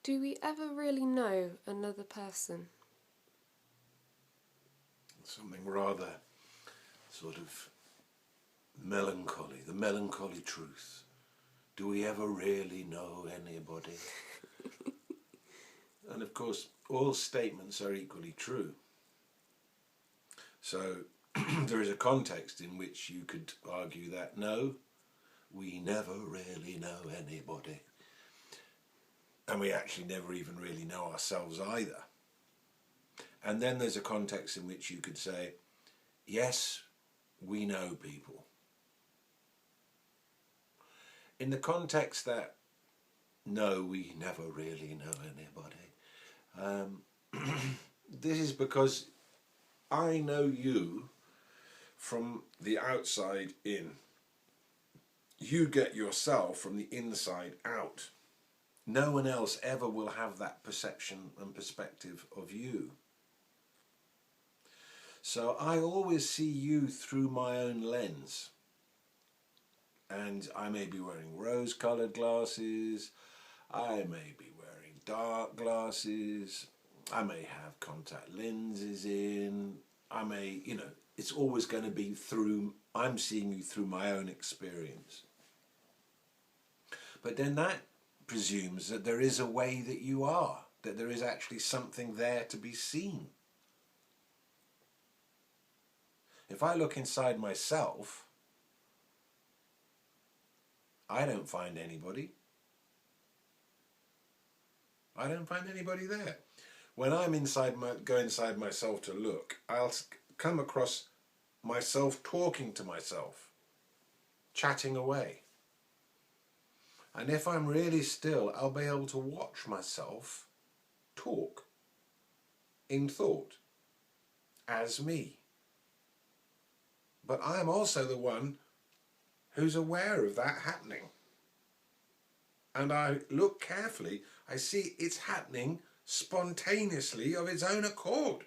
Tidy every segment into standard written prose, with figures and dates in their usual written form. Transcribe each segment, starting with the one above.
Do we ever really know another person? Something rather sort of melancholy, the melancholy truth. Do we ever really know anybody? And of course, all statements are equally true. So there is a context in which you could argue that no, we never really know anybody. And we actually never even really know ourselves either. And then there's a context in which you could say, yes, we know people. In the context that, no, we never really know anybody, this is because I know you from the outside in. You get yourself from the inside out. No one else ever will have that perception and perspective of you. So I always see you through my own lens. And I may be wearing rose-coloured glasses, I may be wearing dark glasses, I may have contact lenses in, I may, it's always going to be through, I'm seeing you through my own experience. But then that presumes that there is a way that you are, that there is actually something there to be seen. If I look inside myself, I don't find anybody. I don't find anybody there. When I'm go inside myself to look, I'll come across myself talking to myself, chatting away. And if I'm really still, I'll be able to watch myself talk in thought as me. But I'm also the one who's aware of that happening. And I look carefully, I see it's happening spontaneously of its own accord.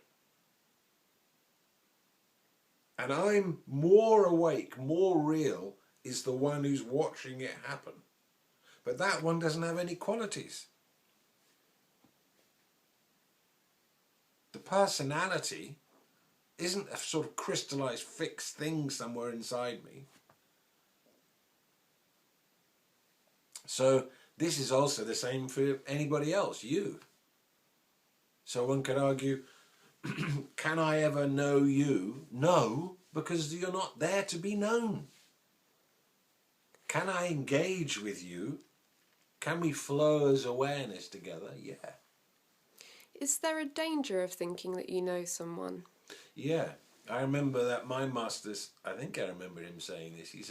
And I'm more awake, more real, is the one who's watching it happen. But that one doesn't have any qualities. The personality isn't a sort of crystallized, fixed thing somewhere inside me. So this is also the same for anybody else, you. So one could argue, can I ever know you? No, because you're not there to be known. Can I engage with you? Can we flow as awareness together? Yeah. Is there a danger of thinking that you know someone? Yeah. I remember that my master's, I think I remember him saying this, he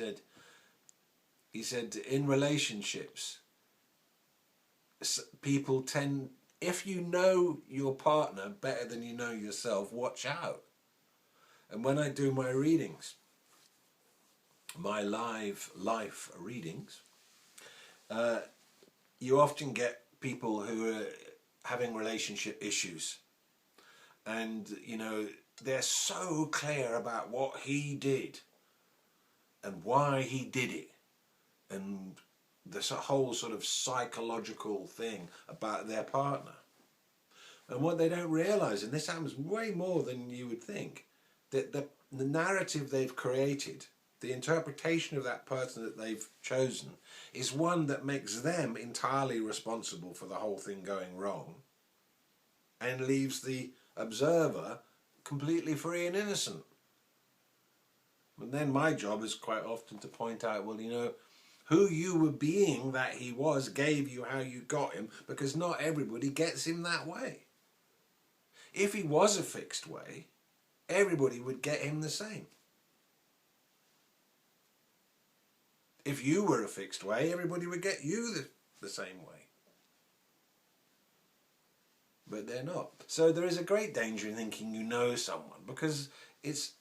said in relationships, people tend, if you know your partner better than you know yourself, watch out. And when I do my readings, my live life readings, you often get people who are having relationship issues. And, they're so clear about what he did and why he did it. And this whole sort of psychological thing about their partner. And what they don't realise, and this happens way more than you would think, that the narrative they've created, the interpretation of that person that they've chosen, is one that makes them entirely responsible for the whole thing going wrong and leaves the observer completely free and innocent. And then my job is quite often to point out, well, who you were being that he was gave you how you got him, because not everybody gets him that way. If he was a fixed way, everybody would get him the same. If you were a fixed way, everybody would get you the same way. But they're not. So there is a great danger in thinking you know someone, because it's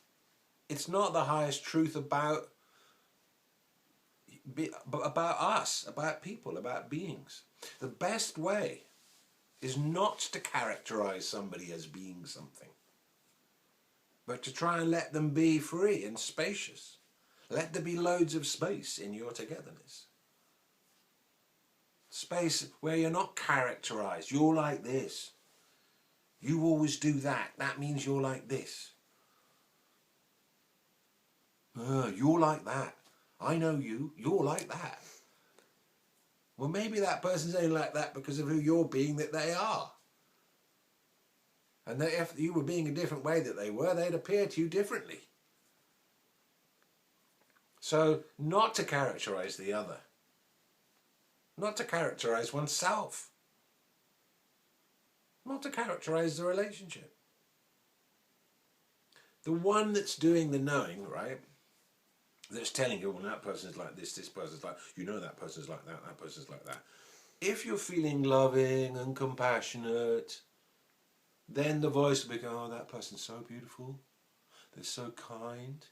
not the highest truth about us, about people, about beings. The best way is not to characterize somebody as being something, but to try and let them be free and spacious. Let there be loads of space in your togetherness. Space where you're not characterized. You're like this. You always do that. That means you're like this. You're like that. I know you. You're like that. Well, maybe that person's only like that because of who you're being that they are. And that if you were being a different way that they were, they'd appear to you differently. So, not to characterize the other. Not to characterize oneself. Not to characterize the relationship. The one that's doing the knowing, right? That's telling you, well, that person's like this person's like, you know that person's like that person's like that. If you're feeling loving and compassionate, then the voice will be going, oh, that person's so beautiful. They're so kind.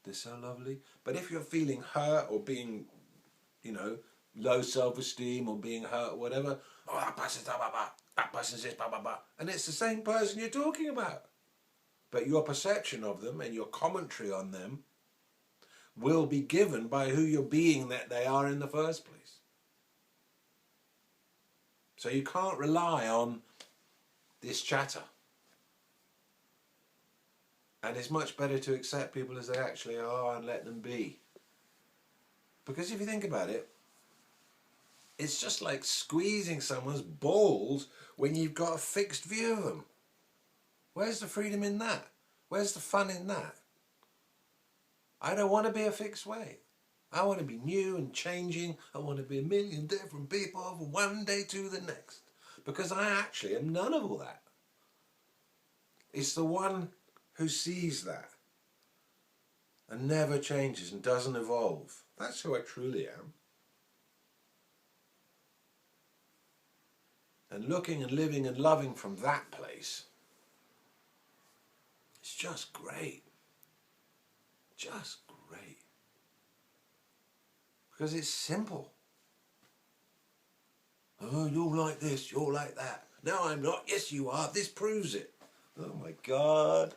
They're so lovely. But if you're feeling hurt or being, low self-esteem or being hurt or whatever, oh, that person's blah, blah, blah. That person's this, blah, blah, blah. And it's the same person you're talking about. But your perception of them and your commentary on them will be given by who you're being that they are in the first place. So you can't rely on this chatter. And it's much better to accept people as they actually are and let them be. Because if you think about it, it's just like squeezing someone's balls when you've got a fixed view of them. Where's the freedom in that? Where's the fun in that? I don't want to be a fixed way. I want to be new and changing. I want to be a million different people from one day to the next. Because I actually am none of all that. It's the one who sees that and never changes and doesn't evolve. That's who I truly am. And looking and living and loving from that place, it's just great. Just great. Because it's simple. Oh, you're like this, you're like that. No, I'm not. Yes, you are. This proves it. Oh my God.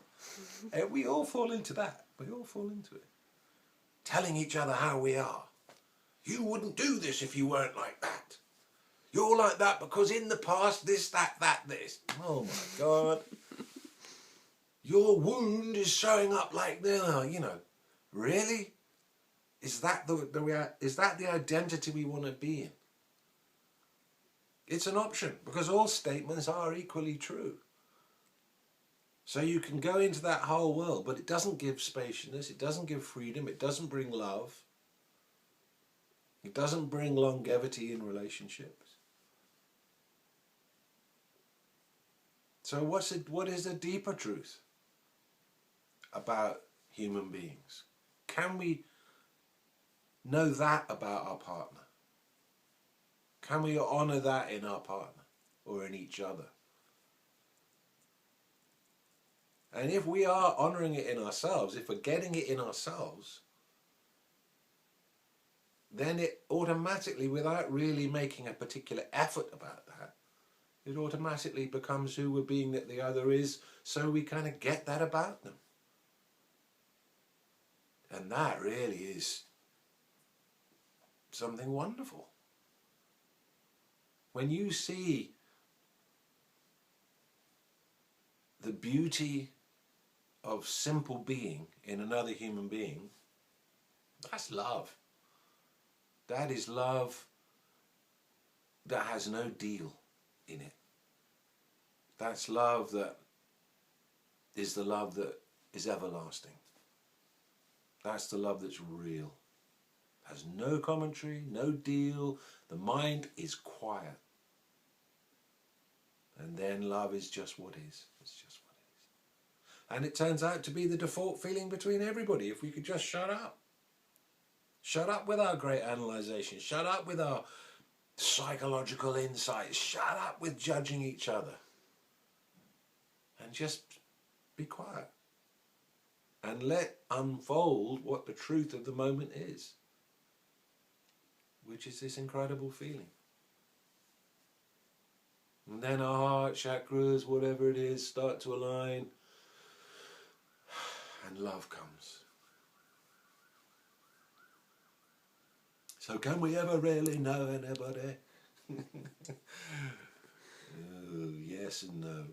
And we all fall into that. We all fall into it. Telling each other how we are. You wouldn't do this if you weren't like that. You're like that because in the past, this, that, this. Oh my God. Your wound is showing up like this, Really? Is that the identity we want to be in? It's an option because all statements are equally true. So you can go into that whole world, but it doesn't give spaciousness, it doesn't give freedom, it doesn't bring love, it doesn't bring longevity in relationships. So what is the deeper truth about human beings? Can we know that about our partner? Can we honour that in our partner or in each other? And if we are honouring it in ourselves, if we're getting it in ourselves, then it automatically, without really making a particular effort about that, it automatically becomes who we're being that the other is, so we kind of get that about them. And that really is something wonderful. When you see the beauty of simple being in another human being, that's love. That is love that has no deal in it. That's love that is the love that is everlasting. That's the love that's real. Has no commentary, no deal. The mind is quiet. And then love is just what is. It's just what it is. And it turns out to be the default feeling between everybody if we could just shut up. Shut up with our great analysation. Shut up with our psychological insights. Shut up with judging each other. And just be quiet. And let unfold what the truth of the moment is. Which is this incredible feeling. And then our heart, chakras, whatever it is, start to align. And love comes. So can we ever really know anybody? yes and no.